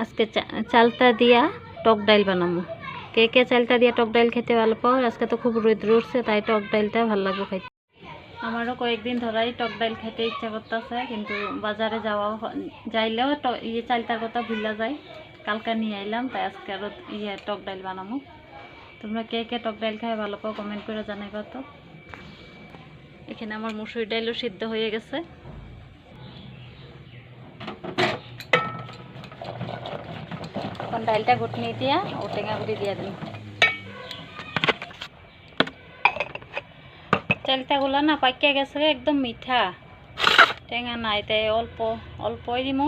আজকে চালতা দিয়া টক ডাইল বানাবো। কে কে চালতা দিয়া টক ডাইল খেতে ভালো পাও? আজকে তো খুব রোদ উঠছে, তাই টক ডাইলটা ভালো লাগবে খাইতে। আমারও কয়েকদিন ধরাই টক ডাইল খেতে ইচ্ছা করতেছে, কিন্তু বাজারে যাইলেও চালতার কথা ভুলা যায়। কালকা নিয়ে আইলাম, তাই আজকে আরো টক ডাইল বানাবো। তোমরা কে কে টক ডাইল খাই ভালো পাও কমেন্ট করে জানাইবা তো। এখানে আমার মুসুর ডাইলও সিদ্ধ হয়ে গেছে। এখন ডাইলটা ঘুটনি দিয়া ও টেঙা গুঁড়ি দিয়ে দিন। চালতাগুলা না পাকিয়া গেছে, একদম মিঠা, টেঙা নাই, তাই অল্প অল্পই দিমু,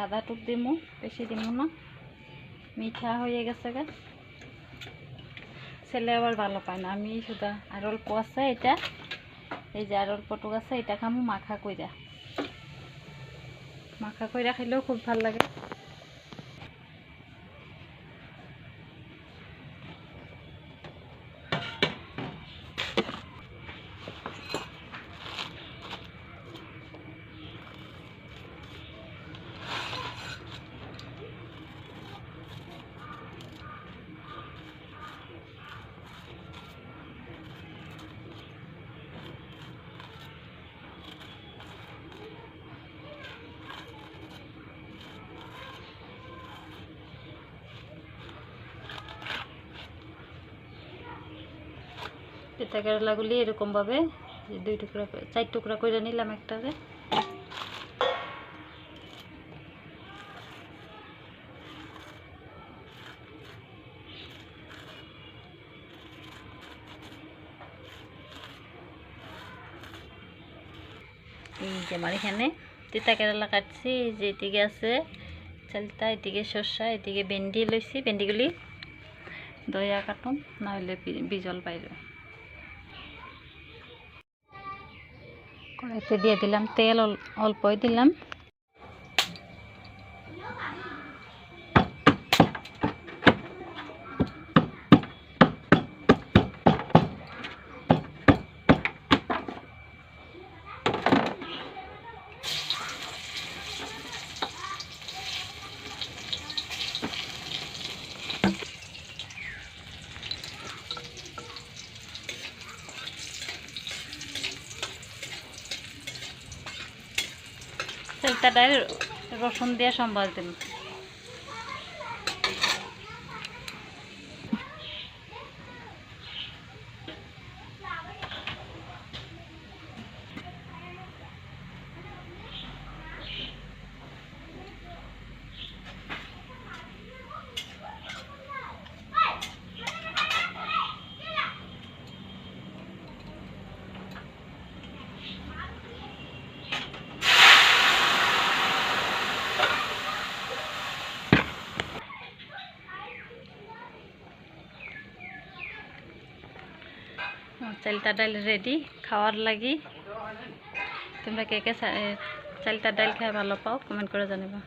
আধা টুক দিমু, বেশি দিমু না। মিঠা হয়ে গেছে গে, ছেলে আবার ভালো পায় না, আমি শুধু আর অল্প আছে এটা, এই যে আর অল্প টুক আছে, এটা খামু মাখা কইরা। মাখা কইরা খাইলেও খুব ভালো লাগে। তিতা কেরালাগুলি এরকমভাবে 2 টুকরা 4 টুকরা করে নিলাম একটারে। এই যে আমার এখানে তিতা কেরালা কাটছি, যে এদিকে আছে চালতা, এদিকে শসা, এদিকে ভেন্ডি লইছি। ভেন্ডিগুলি দয়া কাটুন, না হলে বিজল বাইরে। কড়াইতে দিয়ে দিলাম তেল, অল্পই দিলাম। চালতাটায় রসুন দিয়ে সম্বাস দিন। চালতা ডাল রেডি খাওয়ার লাগি। তোমরা কে কে চালতা ডাল খাই ভালো পাও কমেন্ট করে জানাবা।